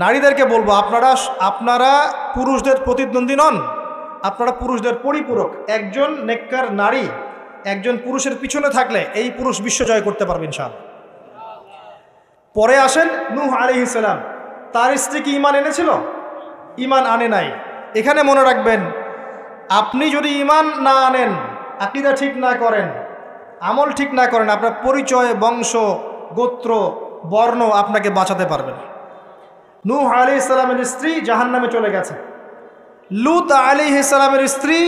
নারীদেরকে বলবো, আপনারা পুরুষদের প্রতিদ্বন্দ্বী নন, আপনারা পুরুষদের পরিপূরক। একজন নেককার নারী একজন পুরুষের পিছনে থাকলে এই পুরুষ বিশ্ব জয় করতে পারবে ইনশাআল্লাহ। পরে আসেন নূহ আলাইহিস সালাম, তার স্ত্রী কি ঈমান এনেছিল? ঈমান আনে নাই। এখানে মনে রাখবেন, আপনি যদি ঈমান না আনেন, আকীদা ঠিক না করেন, আমল ঠিক না করেন, আপনার পরিচয়, বংশ, গোত্র, বর্ণ আপনাকে বাঁচাতে পারবে না। নূহ আলাইহিস সালামের স্ত্রী জাহান্নামে চলে গেছে, লূত আলাইহিস সালামের স্ত্রী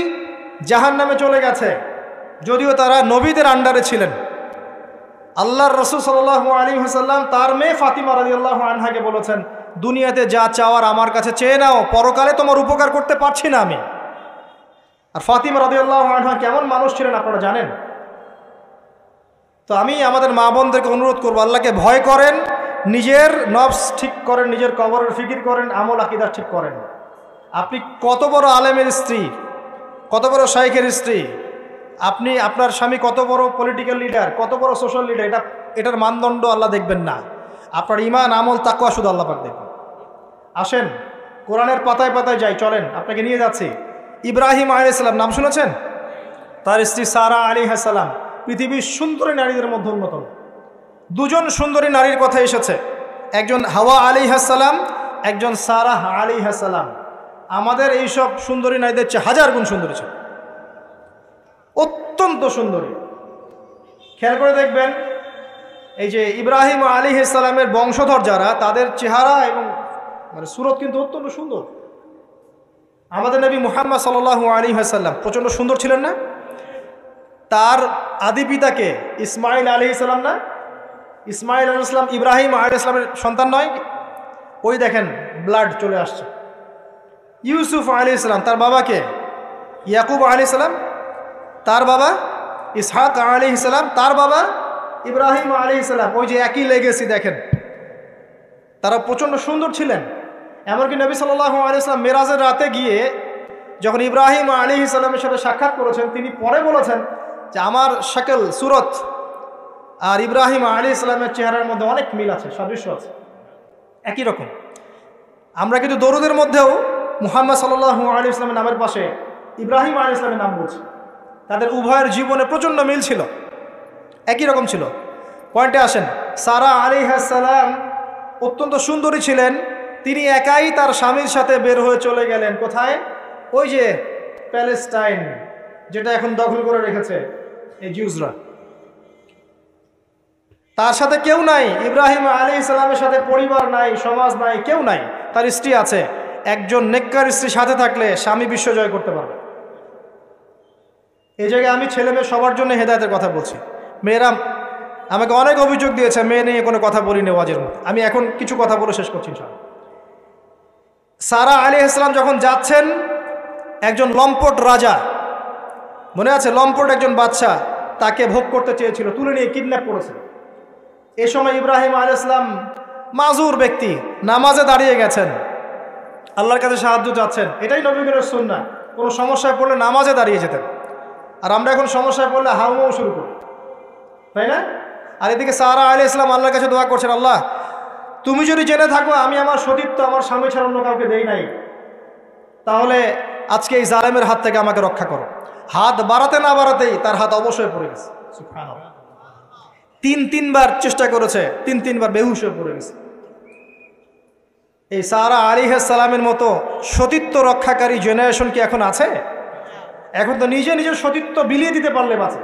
জাহান্নামে চলে গেছে, যদিও তারা নবীদের আন্ডারে ছিলেন। আল্লাহর রাসূল সাল্লাল্লাহু আলাইহি ওয়াসাল্লাম তার মেয়ে ফাতিমা রাদিয়াল্লাহু আনহাকে বলেছেন, দুনিয়াতে যা চাওয়ার আমার কাছে চেয়ে নাও, পরকালে তোমার উপকার করতে পারছি না আমি। আর ফাতিমা রাদিয়াল্লাহু আনহা কেমন মানুষ ছিলেন আপনারা জানেন। তো আমি আমাদের মা বোনদেরকে অনুরোধ করবো, আল্লাহকে ভয় করেন, নিজের নফস ঠিক করেন, নিজের কবরের ফিকির করেন, আমল আকীদা ঠিক করেন। আপনি কত বড় আলেমের স্ত্রী, কত বড় শাইখের স্ত্রী, আপনি আপনার স্বামী কত বড় পলিটিক্যাল লিডার, কত বড় সোশ্যাল লিডার, এটার মানদণ্ড আল্লাহ দেখবেন না। আপনার ঈমান, আমল, তাকওয়া শুধু আল্লাহ পাক দেখবেন। আসেন কোরআনের পাতায় পাতায় যাই, চলেন আপনাকে নিয়ে যাচ্ছি। ইব্রাহিম আলাইহিস সালাম নাম শুনেছেন? তার স্ত্রী সারা আলাইহিস সালাম পৃথিবীর সুন্দরী নারীদের মধ্যে অন্যতম। দুজন সুন্দরী নারীর কথা এসেছে, একজন হাওয়া আলাইহিস সালাম, একজন সারা আলাইহিস সালাম। আমাদের এইসব সুন্দরী নারীদের চেয়ে হাজার গুণ সুন্দরী ছিল, অত্যন্ত সুন্দরী। খেয়াল করে দেখবেন, এই যে ইব্রাহিম আলাইহিস সালামের বংশধর যারা, তাদের চেহারা এবং সুরত কিন্তু অত্যন্ত সুন্দর। আমাদের নবী মুহাম্মদ সাল্লাল্লাহু আলাইহি ওয়াসাল্লাম প্রচণ্ড সুন্দর ছিলেন না? তার আদি পিতাকে ইসমাইল আলাইহিস সালাম না? ইসমাইল আলাইহিস সালাম ইব্রাহিম আলাইহিস সালামের সন্তান নয়? ওই দেখেন ব্লাড চলে আসছে। ইউসুফ আলাইহিস সালাম, তার বাবাকে ইয়াকুব আলাইহিস সালাম, তার বাবা ইসহাক আলাইহিস সালাম, তার বাবা ইব্রাহিম আলাইহিস সালাম। ওই যে একই লেগেসি দেখেন, তারা প্রচণ্ড সুন্দর ছিলেন। এমনকি নবী সাল্লাল্লাহু আলাইহি ওয়াসাল্লাম মেরাজের রাতে গিয়ে যখন ইব্রাহিম আলাইহিস সালামের সাথে সাক্ষাৎ করেছেন, তিনি পরে বলেছেন যে আমার শাকল, সুরত আর ইব্রাহিম আলাইহিস সালামের চেহারার মধ্যে অনেক মিল আছে, সাদৃশ্য আছে, একই রকম। আমরা কিন্তু দরুদের মধ্যেও মুহাম্মদ সাল্লাল্লাহু আলাইহি ওয়াসাল্লামের নামের পাশে ইব্রাহিম আলাইহিস সালামের নাম বলছি। তাদের উভয়ের জীবনে প্রচণ্ড মিল ছিল, একই রকম ছিল। পয়েন্টে আসেন, সারা আলাইহিস সালাম অত্যন্ত সুন্দরী ছিলেন। তিনি একাই তার স্বামীর সাথে বের হয়ে চলে গেলেন কোথায়? ওই যে প্যালেস্টাইন, যেটা এখন দখল করে রেখেছে এই জিউসরা। তার সাথে কেউ নাই, ইব্রাহিম আলাইহিস সালামের সাথে পরিবার নাই, সমাজ নাই, কেউ নাই, তার স্ত্রী আছে। একজন নেককার স্ত্রী সাথে থাকলে স্বামী বিশ্ব জয় করতে পারবে। এই জায়গায় আমি ছেলে মেয়ে সবার জন্য হেদায়েতের কথা বলছি। মেয়েরা আমাকে অনেক অভিযোগ দিয়েছে, মেয়ে নিয়ে কোনো কথা বলিনি ওয়াজের মধ্যে। আমি এখন কিছু কথা বলে শেষ করছি ইনশাআল্লাহ। সারা আলাইহিস সালাম যখন যাচ্ছেন, একজন লম্পট রাজা, মনে আছে, লম্পট একজন বাদশা তাকে ভোগ করতে চেয়েছিল, তুলে নিয়ে কিডন্যাপ করেছে। এ সময় ইব্রাহিম আলাইহিস সালাম মাজুর ব্যক্তি, নামাজে দাঁড়িয়ে গেছেন, আল্লাহর কাছে সাহায্য চাচ্ছেন। এটাই নবীদের সুন্নাহ, কোনো সমস্যায় পড়লে নামাজে দাঁড়িয়ে যেতেন। আর আমরা এখন সমস্যায় পড়লে হাউমাউ শুরু করি, তাই না? আর এদিকে সারা আলাইহিস সালাম আল্লাহর কাছে দোয়া করছেন, আল্লাহ তুমি যদি জেনে থাকো আমি আমার সতীত্ব আমার স্বামী ছাড়া অন্য কাউকে দেই নাই, তাহলে আজকে এই জালেমের হাত থেকে আমাকে রক্ষা করো। হাত বাড়াতে না বাড়াতেই তার হাত অবশ্যই পড়ে গেছে। সুবহানাল্লাহ। তিনবার চেষ্টা করেছে, তিনবার বেহুশ হয়ে পড়ে গেছে। এই সারা আলাইহিস সালামের মতো সতীত্ব রক্ষাকারী জেনারেশন কি এখন আছে? এখন তো নিজের সতীত্ব বিলিয়ে দিতে পারলে বাঁচে।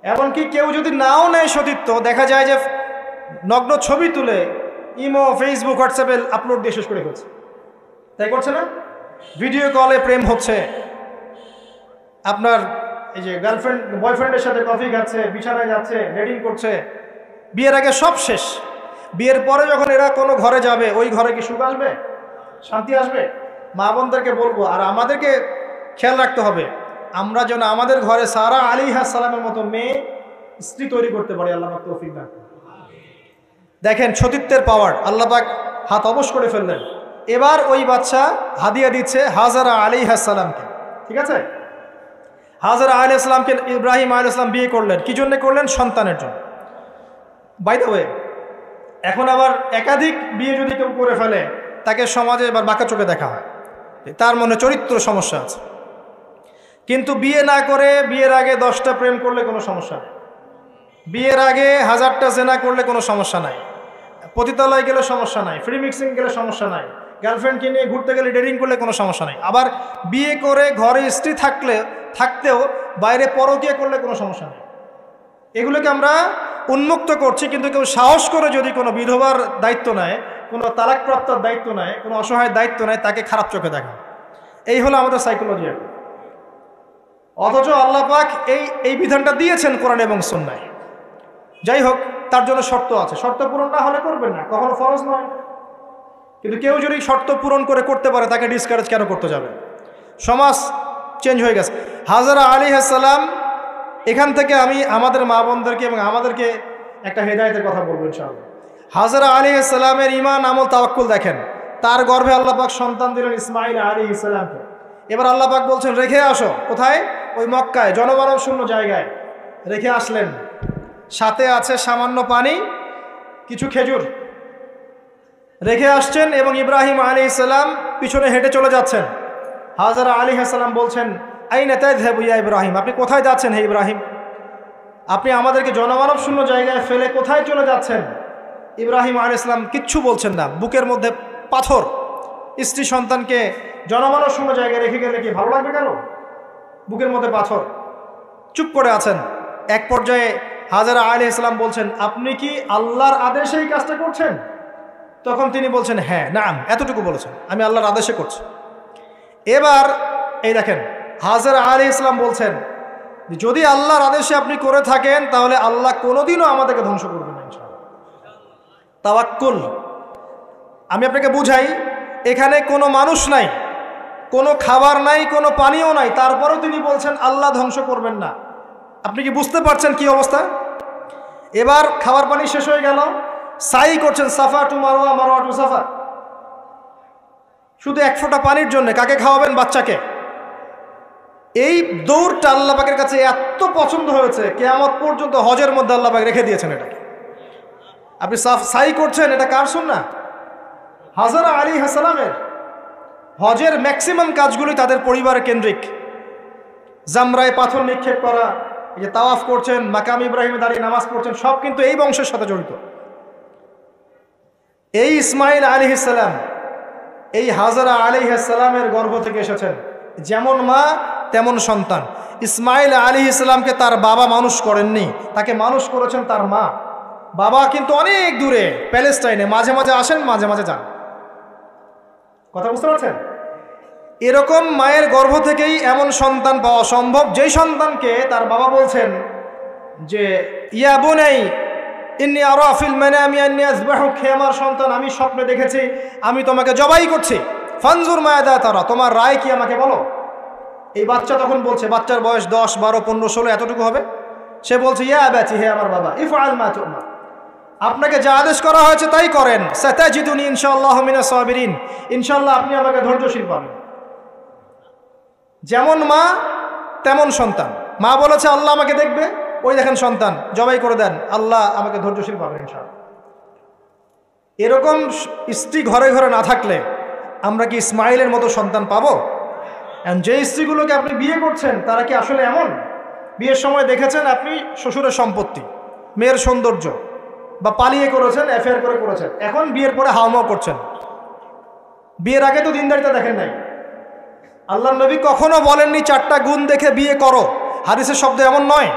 এমনকি কেউ যদি নাও নেয় সতীত্ব, দেখা যায় যে নগ্ন ছবি তুলে ইমো, ফেসবুক, হোয়াটসঅ্যাপে আপলোড দিয়ে শেষ করে ফেলছে, তাই করছে না? ভিডিও কলে প্রেম হচ্ছে, আপনার এই যে গার্লফ্রেন্ড বয়ফ্রেন্ডের সাথে কফি খাচ্ছে, বিছানায় যাচ্ছে, ডেটিং করছে। বিয়ের আগে সব শেষ, বিয়ের পরে যখন এরা কোনো ঘরে যাবে, ওই ঘরে কি সুখ আসবে, শান্তি আসবে? মা বোনদেরকে বলবো, আর আমাদেরকে খেয়াল রাখতে হবে, আমরা যেন আমাদের ঘরে সারা আলাইহিস সালামের মতো মেয়ে স্ত্রী তৈরি করতে পারি। আল্লাহ পাক তৌফিক দান করুন। দেখেন সতীত্বের পাওয়ার, আল্লাহ পাক হাত অবশ করে ফেললেন। এবার ওই বাচ্চা হাদিয়া দিচ্ছে হাজারা আলাইহিস সালামকে, ঠিক আছে? হাজারা আলাইহিস সালামকে ইব্রাহিম আলাইহিস সালাম বিয়ে করলেন, কি জন্য করলেন? সন্তানের জন্য। বাই দ্য ওয়ে, এখন আবার একাধিক বিয়ে যদি কেউ করে ফেলে তাকে সমাজে এবার বাঁকা চোখে দেখা হয়, তার মনে চরিত্র সমস্যা আছে। কিন্তু বিয়ে না করে বিয়ের আগে 10টা প্রেম করলে কোনো সমস্যা নেই, বিয়ের আগে 1000টা জেনা করলে কোনো সমস্যা নাই, পতিতালয় গেলে সমস্যা নাই, ফ্রি মিক্সিং গেলে সমস্যা নাই, গার্লফ্রেন্ডকে নিয়ে ঘুরতে গেলে ডেটিং করলে কোনো সমস্যা নাই। আবার বিয়ে করে ঘরে স্ত্রী থাকতেও বাইরে পরকীয়া করলে কোনো সমস্যা নেই। এগুলোকে আমরা উন্মুক্ত করছি, কিন্তু কেউ সাহস করে যদি কোনো বিধবার দায়িত্ব নেয়, কোনো তালাকপ্রাপ্তার দায়িত্ব নেয়, কোনো অসহায় দায়িত্ব নেয়, তাকে খারাপ চোখে দেখা। এই হলো আমাদের সাইকোলজি। অথচ আল্লাহ পাক এই বিধানটা দিয়েছেন কোরআন এবং সুন্নায়। যাই হোক, তার জন্য শর্ত আছে, শর্ত পূরণ না হলে করবেন না, কখনো ফরজ নয়। কিন্তু কেউ যদি শর্ত পূরণ করে করতে পারে, তাকে ডিসকারেজ কেন করতে যাবে? সমাজ চেঞ্জ হয়ে গেছে। হাজরা আলাইহিস সালাম, এখান থেকে আমি আমাদের মা বোনদেরকে এবং আমাদেরকে একটা হেদায়েতের কথা বলবো ইনশাআল্লাহ। হাজরা আলাইহিস সালামের ঈমান, আমল, তাওয়াক্কুল দেখেন। তার গর্ভে আল্লাহ পাক সন্তান দিলেন ইসমাঈল আলাইহিস সালামকে। এবার আল্লাহ পাক বলছেন রেখে আসো। কোথায়? ওই মক্কায়, জনমানব শূন্য জায়গায় রেখে আসলেন। সাথে আছে সামান্য পানি, কিছু খেজুর রেখে আসছেন, এবং ইব্রাহিম আলাইহিস সালাম পিছনে হেঁটে চলে যাচ্ছেন। হাজরা আলাইহিস সালাম বলছেন আইনা তাযহাবু ইয়া ইব্রাহিম, আপনি কোথায় যাচ্ছেন হে ইব্রাহিম? আপনি আমাদেরকে জনমানব শূন্য জায়গায় ফেলে কোথায় চলে যাচ্ছেন? ইব্রাহিম আলাইহিস সালাম কিচ্ছু বলছেন না, বুকের মধ্যে পাথর। স্ত্রী সন্তানকে জনমানব শূন্য জায়গায় রেখে গেলে কি ভালো লাগবে? কেন? বুকের মধ্যে পাথর, চুপ করে আছেন। এক পর্যায়ে হাজরা আলাইহিস সালাম বলছেন আপনি কি আল্লাহর আদেশে এই কাজটা করছেন? তখন তিনি বলছেন হ্যাঁ, নাম, এতটুকু বলেছেন, আমি আল্লাহর আদেশে করছি। এবার এই দেখেন, হাজরা আলাইহিস সালাম বলছেন যদি আল্লাহর আদেশে আপনি করে থাকেন, তাহলে আল্লাহ কোনোদিনও আমাদেরকে ধ্বংস করবেন না ইনশাআল্লাহ। তাওয়াক্কুল। আমি আপনাকে বুঝাই, এখানে কোনো মানুষ নাই, কোনো খাবার নাই, কোনো পানিও নাই, তারপরেও তিনি বলছেন আল্লাহ ধ্বংস করবেন না। আপনি কি বুঝতে পারছেন কি অবস্থা? এবার খাবার পানি শেষ হয়ে গেল, সাই করছেন সাফা টু মারওয়া, মারওয়া টু সাফা, শুধু এক ফোঁটা পানির জন্য। কাকে খাওয়াবেন? বাচ্চাকে। এই দৌড়টা আল্লাহ পাকের কাছে এত পছন্দ হয়েছে, কিয়ামত পর্যন্ত হজের মধ্যে আল্লাহ পাক রেখে দিয়েছেন এটাকে। আপনি সাই করছেন, এটা কার সুন্নাহ? হাজরা আলাইহিস সালামের। হজের ম্যাক্সিমাম কাজগুলোই তাদের পরিবারের কেন্দ্রিক। জামরায় পাথর নিক্ষেপ করা, এই যে তাওয়াফ করছেন, মাকাম ইব্রাহিমে দাঁড়িয়ে নামাজ পড়ছেন, সব কিন্তু এই বংশের সাথে জড়িত। এই ইসমাঈল আলাইহিস সালাম, এই হাজরা আলাইহিস সালামের গর্ভ থেকে এসেছেন। যেমন মা তেমন সন্তান। ইসমাঈল আলাইহিস সালামকে তার বাবা মানুষ করেননি, তাকে মানুষ করেছেন তার মা। বাবা কিন্তু অনেক দূরে, প্যালেস্টাইনে, মাঝে মাঝে আসেন, মাঝে মাঝে যান। কথা বুঝতে পারছেন? এরকম মায়ের গর্ভ থেকেই এমন সন্তান পাওয়া সম্ভব, যেই সন্তানকে তার বাবা বলছেন যে ইয়া বুনাই ইন্নী আরা ফিল মানামি আন্নী আযবাহুক, হে আমার সন্তান, আমি স্বপ্নে দেখেছি আমি তোমাকে জবাই করছি। ফানজুর মায়াদা তারা, তোমার রায় কি আমাকে বলো। এই বাচ্চা তখন বলছে, বাচ্চার বয়স 10, 12, 15, 16 এতটুকু হবে। সে বলছে ইয়া আবাতি, হে আমার বাবা, ইফআল মা তু'মার, আপনাকে যা আদেশ করা হয়েছে তাই করেন। সাতাজিদুনি ইনশাআল্লাহু মিনাস সাবিরিন, ইনশাআল্লাহ আপনি আমাকে ধৈর্যশীল পাবেন। যেমন মা তেমন সন্তান। মা বলেছে আল্লাহ আমাকে দেখবে, ওই দেখেন সন্তান জবাই করে দেন, আল্লাহ আমাকে ধৈর্যশীল পাবেন ইনশাআল্লাহ। এরকম স্ত্রী ঘরে ঘরে না থাকলে আমরা কি ইসমাঈলের মতো সন্তান পাবো? যে স্ত্রীগুলোকে আপনি বিয়ে করছেন তারা কি আসলে এমন? বিয়ের সময় দেখেছেন আপনি শ্বশুরের সম্পত্তি, মেয়ের সৌন্দর্য, বা পালিয়ে করেছেন, অ্যাফেয়ার করে করেছেন, এখন বিয়ের পরে হাওমাও করছেন। বিয়ের আগে তো দিনদারিতা দেখেন নাই। আল্লাহর নবী কখনো বলেননি 4টা গুণ দেখে বিয়ে করো, হাদিসের শব্দ এমন নয়।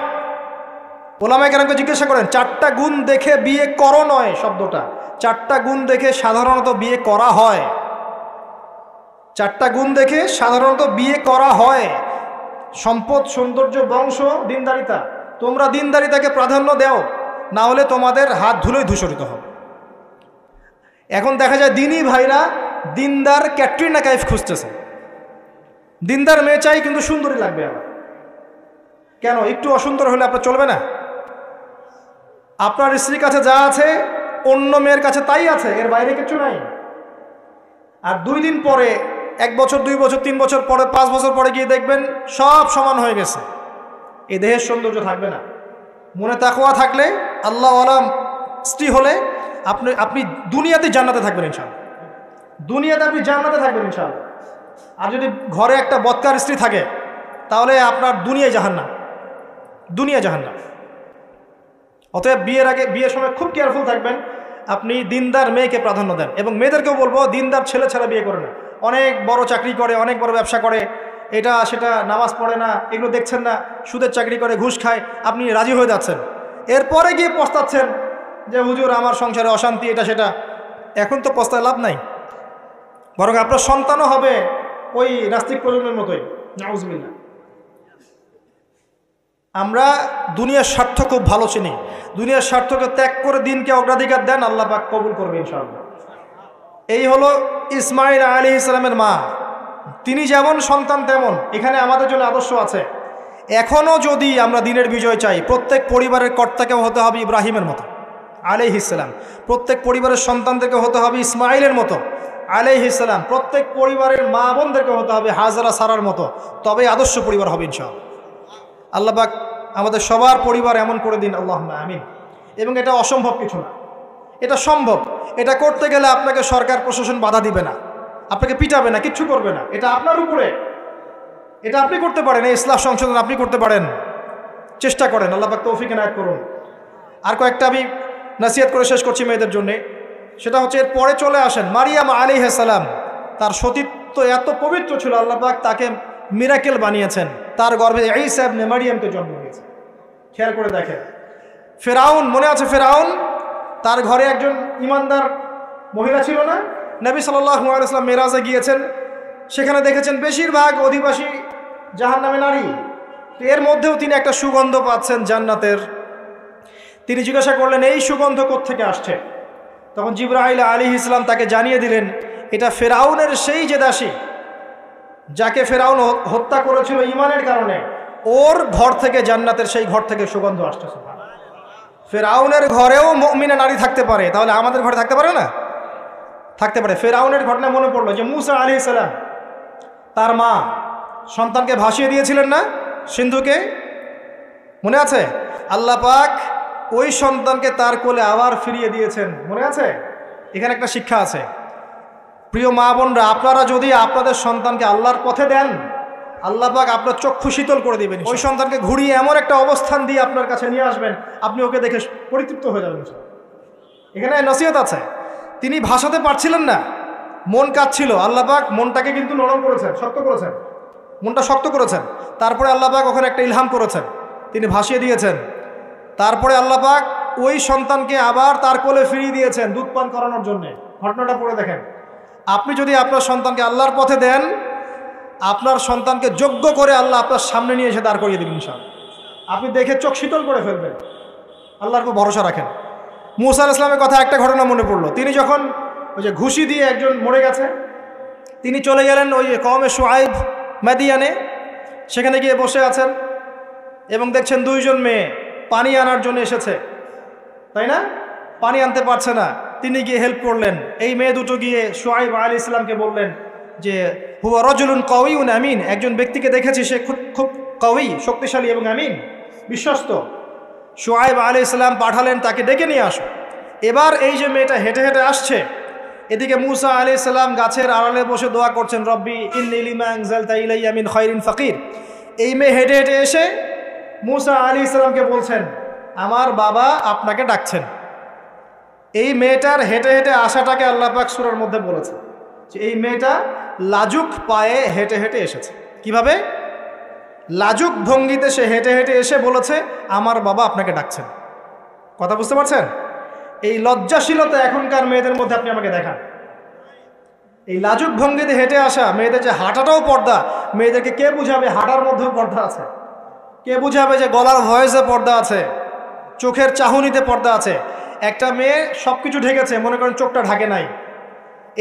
ওলামায়ে কেরামকে জিজ্ঞাসা করেন 4টা গুণ দেখে বিয়ে করো নয় শব্দটা, 4টা গুণ দেখে সাধারণত বিয়ে করা হয়। 4টা গুণ দেখে সাধারণত বিয়ে করা হয়। সম্পদ, সৌন্দর্য, বংশ, দিনদারিতা। তোমরা দিনদারিতাকে প্রাধান্য দাও, না হলে তোমাদের হাত ধুলোই ধূসরিত হবে। এখন দেখা যায় দিনই ভাইরা দিনদার ক্যাটরিনা কাইফ খুঁজতেছে। দিনদার মেয়ে চাই, কিন্তু সুন্দরী লাগবে আমার। কেন? একটু অসুন্দর হলে আপনার চলবে না? আপনার স্ত্রীর কাছে যা আছে অন্য মেয়ের কাছে তাই আছে, এর বাইরে কিছু নাই। আর 2 দিন পরে, 1 বছর, 2 বছর, 3 বছর পরে, 5 বছর পরে গিয়ে দেখবেন সব সমান হয়ে গেছে। এই দেহের সৌন্দর্য থাকবে না। মনে তাকওয়া থাকলে, আল্লাহওয়ালা স্ত্রী হলে আপনি আপনি দুনিয়াতে জান্নাতে থাকবেন ইনশাআল্লাহ। দুনিয়াতে আপনি জান্নাতে থাকবেন ইনশাআল্লাহ। আর যদি ঘরে একটা বদকার স্ত্রী থাকে তাহলে আপনার দুনিয়ায় জাহান্নাম, দুনিয়া জাহান্নাম। অতএব বিয়ের সময় খুব কেয়ারফুল থাকবেন। আপনি দিনদার মেয়েকে প্রাধান্য দেন, এবং মেয়েদেরকেও বলবো দিনদার ছেলে ছাড়া বিয়ে করে না। অনেক বড় চাকরি করে, অনেক বড় ব্যবসা করে, এটা সেটা, নামাজ পড়ে না, এগুলো দেখছেন না, সুদের চাকরি করে, ঘুষ খায়, আপনি রাজি হয়ে যাচ্ছেন, এরপরে গিয়ে পস্তাচ্ছেন যে হুজুর আমার সংসারে অশান্তি, এটা সেটা। এখন তো পস্তায় লাভ নাই, বরং আপনার সন্তানও হবে ওই নাস্তিক প্রজন্মের মতোই, নাউজুবিল্লাহ। আমরা দুনিয়ার স্বার্থ খুব ভালো চিনি, দুনিয়ার স্বার্থকে ত্যাগ করে দিনকে অগ্রাধিকার দেন, আল্লাহ পাক কবুল করবে ইনশাআল্লাহ। এই হলো ইসমাইল আলাইহিস সালামের মা। তিনি যেমন সন্তান তেমন এখানে আমাদের জন্য আদর্শ আছে। এখনও যদি আমরা দিনের বিজয় চাই, প্রত্যেক পরিবারের কর্তাকেও হতে হবে ইব্রাহিমের মতো আলাইহিস সালাম, প্রত্যেক পরিবারের সন্তানদেরকে হতে হবে ইসমাইলের মতো আলাইহিস সালাম, প্রত্যেক পরিবারের মা বোনদেরকে হতে হবে হাজরা সারার মতো, তবে আদর্শ পরিবার হবে ইনশাআল্লাহ। আল্লাহ পাক আমাদের সবার পরিবার এমন করে দিন, আল্লাহুম্মা আমিন। এবং এটা অসম্ভব কিছু না, এটা সম্ভব। এটা করতে গেলে আপনাকে সরকার প্রশাসন বাধা দিবে না, আপনাকে পিটাবে না, কিচ্ছু করবে না, এটা আপনার উপরে, এটা আপনি করতে পারেন। এই ইসলাহ সংশোধন আপনি করতে পারেন, চেষ্টা করেন, আল্লাহ পাক তৌফিক এনায়েত করুন। আর কয়েকটা আমি নসিহত করে শেষ করছি মেয়েদের জন্যে। সেটা হচ্ছে, এর পরে চলে আসেন মারিয়াম আলাইহিস সালাম। তার সতীত্ব এত পবিত্র ছিল, আল্লাহ পাক তাকে মিরাকেল বানিয়েছেন, তার গর্ভে ঈসা ইবনে মারিয়ামকে জন্ম দিয়েছেন। খেয়াল করে দেখেন, ফেরাউন, মনে আছে ফেরাউন, তার ঘরে একজন ইমানদার মহিলা ছিল না? নবী সাল্লাল্লাহু আলাইহি ওয়াসাল্লাম মেরাজে গিয়েছেন, সেখানে দেখেছেন বেশিরভাগ অধিবাসী জাহান্নামে নারী। এর মধ্যেও তিনি একটা সুগন্ধ পাচ্ছেন জান্নাতের। তিনি জিজ্ঞাসা করলেন, এই সুগন্ধ কোত্থেকে আসছে? তখন জিবরাইল আলাইহিস সালাম তাকে জানিয়ে দিলেন, এটা ফেরাউনের সেই যে দাসী যাকে ফেরাউন হত্যা করেছিল ঈমানের কারণে, ওর ঘর থেকে, জান্নাতের সেই ঘর থেকে সুগন্ধ আসছে। ফেরাউনের ঘরেও মুমিনা নারী থাকতে পারে, তাহলে আমাদের ঘরে থাকতে পারে না? থাকতে পারে। ফেরাউনের ঘটনা মনে পড়লো যে মুসা আলাইহিস সালাম, তার মা সন্তানকে ভাসিয়ে দিয়েছিলেন না সিন্ধুকে, মনে আছে? আল্লাহ পাক ওই সন্তানকে তার কোলে আবার ফিরিয়ে দিয়েছেন, মনে আছে? এখানে একটা শিক্ষা আছে। প্রিয় মা বোনরা, আপনারা যদি আপনাদের সন্তানকে আল্লাহর পথে দেন, আল্লাহ পাক আপনার চক্ষু শীতল করে দিবেন। ওই সন্তানকে ঘুরিয়ে এমন একটা অবস্থান দিয়ে আপনার কাছে নিয়ে আসবেন, আপনি ওকে দেখে পরিতৃপ্ত হয়ে যাবেন। এখানে নসিহত আছে। তিনি ভাসাতে পারছিলেন না, মন কাঁদছিল, আল্লাহ পাক মনটাকে কিন্তু নরম করেছেন, শক্ত করেছেন, মনটা শক্ত করেছেন। তারপরে আল্লাহ পাক ওখানে একটা ইলহাম করেছেন, তিনি ভাসিয়ে দিয়েছেন। তারপরে আল্লাহ পাক ওই সন্তানকে আবার তার কোলে ফিরিয়ে দিয়েছেন দুধ পান করানোর জন্য। ঘটনাটা পড়ে দেখেন। আপনি যদি আপনার সন্তানকে আল্লাহর পথে দেন, আপনার সন্তানকে যোগ্য করে আল্লাহ আপনার সামনে নিয়ে এসে দাঁড় করিয়ে দেবেন ইনশাআল্লাহ। আপনি দেখে চোখ শীতল করে ফেলবেন, আল্লাহর উপর ভরসা রাখেন। মুসা আলাইহিস সালামের কথা একটা ঘটনা মনে পড়লো। তিনি যখন ওই যে ঘুষি দিয়ে একজন মরে গেছে, তিনি চলে গেলেন ওই কওমে শুআইব মাদিয়ানে, সেখানে গিয়ে বসে আছেন এবং দেখছেন দুইজন মেয়ে পানি আনার জন্য এসেছে, তাই না? পানি আনতে পারছে না, তিনি গিয়ে হেল্প করলেন। এই মেয়ে দুটো গিয়ে শুআইব আলাইহিস সালামকে বললেন যে হুয়া রাজুলুন কাওয়িউন আমিন, একজন ব্যক্তিকে দেখেছি সে খুব কাওয়ি, শক্তিশালী এবং আমিন, বিশ্বস্ত। শুআইব আলাইহিস সালাম পাঠালেন তাকে ডেকে নিয়ে আসো। এবার এই যে মেয়েটা হেঁটে হেঁটে আসছে, এদিকে মুসা আলাইহিস সালাম গাছের আড়ালে বসে দোয়া করছেন, রব্বি ইন্নী লিমা আনজালতা ইলাইয়া মিন খায়রিন ফাকির। এই মেয়ে হেঁটে হেঁটে এসে মুসা আলাইহিস সালামকে বলছেন, আমার বাবা আপনাকে ডাকছেন। এই মেয়েটার হেঁটে হেঁটে আসাটাকে আল্লাহ পাক সূরার মধ্যে বলেছে যে এই মেয়েটা লাজুক পায়ে হেঁটে হেঁটে এসেছে। কিভাবে? লাজুক ভঙ্গিতে সে হেঁটে হেঁটে এসে বলেছে, আমার বাবা আপনাকে ডাকছেন। কথা বুঝতে পারছেন? এই লজ্জাশীলতা এখনকার মেয়েদের মধ্যে আপনি আমাকে দেখান। এই লাজুক ভঙ্গিতে হেঁটে আসা মেয়েদের যে হাঁটাটাও পর্দা, মেয়েদেরকে কে বুঝাবে হাঁটার মধ্যেও পর্দা আছে? কে বুঝাবে যে গলার ভয়েসে পর্দা আছে, চোখের চাহনিতে পর্দা আছে? একটা মেয়ে সব কিছু ঢেকেছে, মনে করেন চোখটা ঢাকে নাই,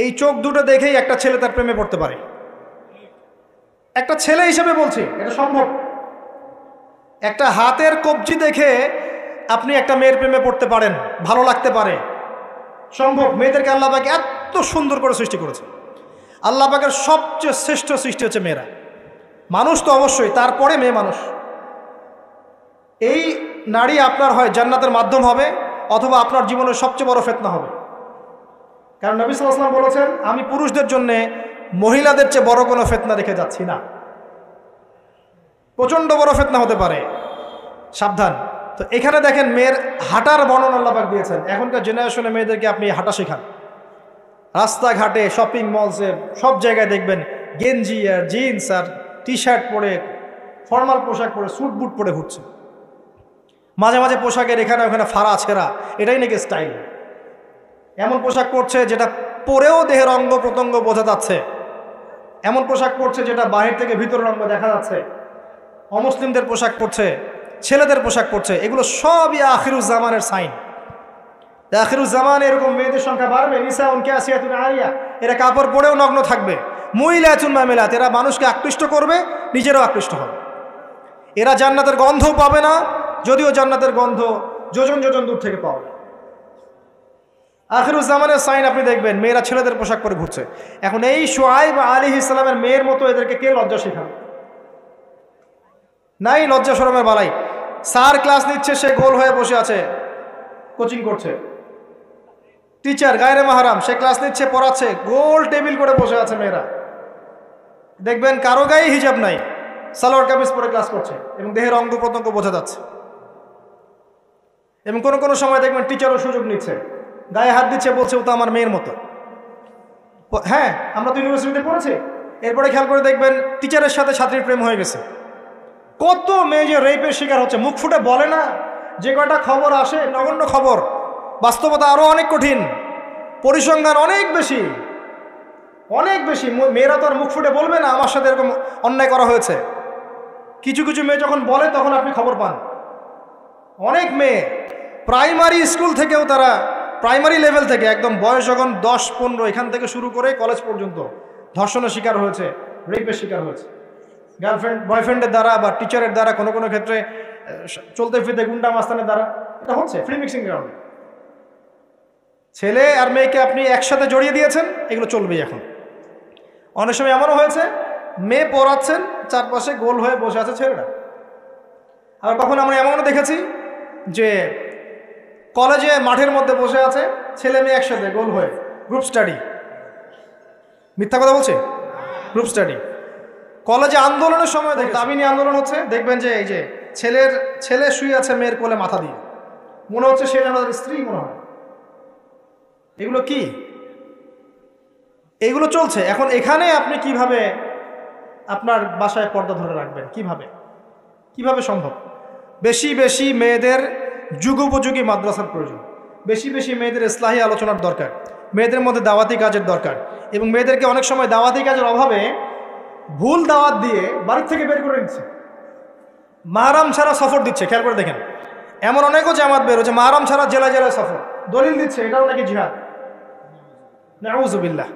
এই চোখ দুটো দেখেই একটা ছেলে তার প্রেমে পড়তে পারে। একটা ছেলে হিসেবে বলছি, এটা সম্ভব। একটা হাতের কবজি দেখে আপনি একটা মেয়ের প্রেমে পড়তে পারেন, ভালো লাগতে পারে, সম্ভব। মেয়েদেরকে আল্লাহ পাক এত সুন্দর করে সৃষ্টি করেছে। আল্লাহ পাকের সবচেয়ে শ্রেষ্ঠ সৃষ্টি হচ্ছে মেয়েরা। মানুষ তো অবশ্যই, তারপরে মেয়ে মানুষ। এই নারী আপনার হয় জান্নাতের মাধ্যম হবে, অথবা আপনার জীবনের সবচেয়ে বড় ফিতনা হবে। কারণ নবী সাল্লাল্লাহু আলাইহি ওয়াসাল্লাম বলেছেন, আমি পুরুষদের জন্য মহিলাদের চেয়ে বড় কোনো ফিতনা দেখে যাচ্ছি না। প্রচণ্ড বড় ফিতনা হতে পারে, সাবধান। তো এখানে দেখেন মেয়ের হাঁটার বর্ণনা আল্লাহ পাক দিয়েছেন। এখনকার জেনারেশনে মেয়েদেরকে আপনি হাঁটা শেখান, রাস্তাঘাটে, শপিং মলসে, সব জায়গায় দেখবেন গেঞ্জি আর জিন্স আর টি শার্ট পরে, ফর্মাল পোশাক পরে, স্যুট বুট পরে ঘুরছে। মাঝে মাঝে পোশাকের এখানে ওখানে ফাড়া ছেঁড়া, এটাই নাকি স্টাইল। এমন পোশাক পরছে যেটা পরেও দেহের অঙ্গ প্রত্যঙ্গ বোঝা যাচ্ছে, এমন পোশাক পরছে যেটা বাহির থেকে ভিতরের অঙ্গ দেখা যাচ্ছে। অমুসলিমদের পোশাক পরছে, ছেলেদের পোশাক পরছে, এগুলো সবই আখিরুজ্জামানের সাইন। আখিরুজ্জামানে এরকম মেয়েদের সংখ্যা বাড়বে। নিসাউন কাসিয়াতুন আরিয়া, এরা কাপড় পরেও নগ্ন থাকবে। মুইলাতুন মামিলাত, এরা মানুষকে আকৃষ্ট করবে, নিজেরাও আকৃষ্ট হবে। এরা জান্নাতের গন্ধও পাবে না, যদিও জান্নাতের গন্ধ যোজন যোজন দূর থেকে পাবে। আখিরুজ্জামানের সাইন আপনি দেখবেন, মেয়েরা ছেলেদের পোশাক পরে ঘুরছে। এখন এই শুআইব আলাইহিস সালামের মেয়ের মতো এদেরকে কে লজ্জা শেখাবে? নাই লজ্জা শরমের বালাই। স্যার ক্লাস নিচ্ছে, সে গোল হয়ে বসে আছে, কোচিং করছে। টিচার গায়রে মাহরাম, সে ক্লাস নিচ্ছে, পড়াচ্ছে, গোল টেবিল করে বসে আছে মেয়েরা। দেখবেন কারো গায়ে হিজাব নাই, সালোয়ার কামিজ পরে ক্লাস করছে এবং দেহের অঙ্গ প্রত্যঙ্গ বোঝা যাচ্ছে। এবং কোনো কোনো সময় দেখবেন টিচারও সুযোগ নিচ্ছে, গায়ে হাত দিচ্ছে, বলছে ও তো আমার মেয়ের মতো। হ্যাঁ, আমরা তো ইউনিভার্সিটিতে পড়েছি। এরপরে খেয়াল করে দেখবেন টিচারের সাথে ছাত্রীর প্রেম হয়ে গেছে। কত মেয়ে যে রেপের শিকার হচ্ছে, মুখ ফুটে বলে না। যে কয়টা খবর আসে, নগণ্য খবর, বাস্তবতা আরো অনেক কঠিন, পরিসংখ্যান অনেক বেশি, অনেক বেশি। মেয়েরা তো আর মুখ ফুটে বলবে না আমার সাথে এরকম অন্যায় করা হয়েছে। কিছু কিছু মেয়ে যখন বলে তখন আপনি খবর পান। অনেক মেয়ে প্রাইমারি স্কুল থেকেও, তারা প্রাইমারি লেভেল থেকে একদম বয়স যখন 10-15, এখান থেকে শুরু করে কলেজ পর্যন্ত ধর্ষণের শিকার হয়েছে, রেপের শিকার হয়েছে, গার্লফ্রেন্ড বয়ফ্রেন্ডের দ্বারা বা টিচারের দ্বারা, কোনো কোনো ক্ষেত্রে চলতে ফিরতে গুন্ডা মাস্তানের দ্বারা। এটা হচ্ছে ফ্রি মিক্সিং গ্রাউন্ডে। ছেলে আর মেয়েকে আপনি একসাথে জড়িয়ে দিয়েছেন, এগুলো চলবেই। এখন অনেক সময় এমনও হয়েছে, মেয়ে পড়াচ্ছেন, চারপাশে গোল হয়ে বসে আছে ছেলেরা। আর কখন আমরা এমনও দেখেছি যে কলেজে মাঠের মধ্যে বসে আছে ছেলে মেয়ে একসাথে গোল হয়ে, গ্রুপ স্টাডি। মিথ্যা কথা বলছে? Group study. কলেজে আন্দোলনের সময় দেখে, দাবিনী আন্দোলন হচ্ছে, দেখবেন যে এই যে ছেলে শুয়ে আছে মেয়ের কোলে মাথা দিয়ে, মনে হচ্ছে সে যেন তাদের স্ত্রী মনে হয়। এগুলো কি? এগুলো চলছে। এখন এখানে আপনি কিভাবে আপনার বাসায় পর্দা ধরে রাখবেন? কিভাবে সম্ভব? বেশি বেশি মেয়েদের যুগোপযোগী মাদ্রাসার প্রয়োজন, বেশি বেশি মেয়েদের ইসলাহি আলোচনার দরকার, মেয়েদের মধ্যে দাওয়াতি কাজের দরকার। এবং মেয়েদেরকে অনেক সময় দাওয়াতি কাজের অভাবে ভুল দাওয়াত দিয়ে বাড়ির থেকে বের করে দিচ্ছে, মাহরাম ছাড়া সফর দিচ্ছে। খেয়াল করে দেখেন, এমন অনেকও জামাত বের হচ্ছে মাহরাম ছাড়া জেলায় জেলায় সফর, দলিল দিচ্ছে এটাও নাকি জিহাদ। নাউযুবিল্লাহ।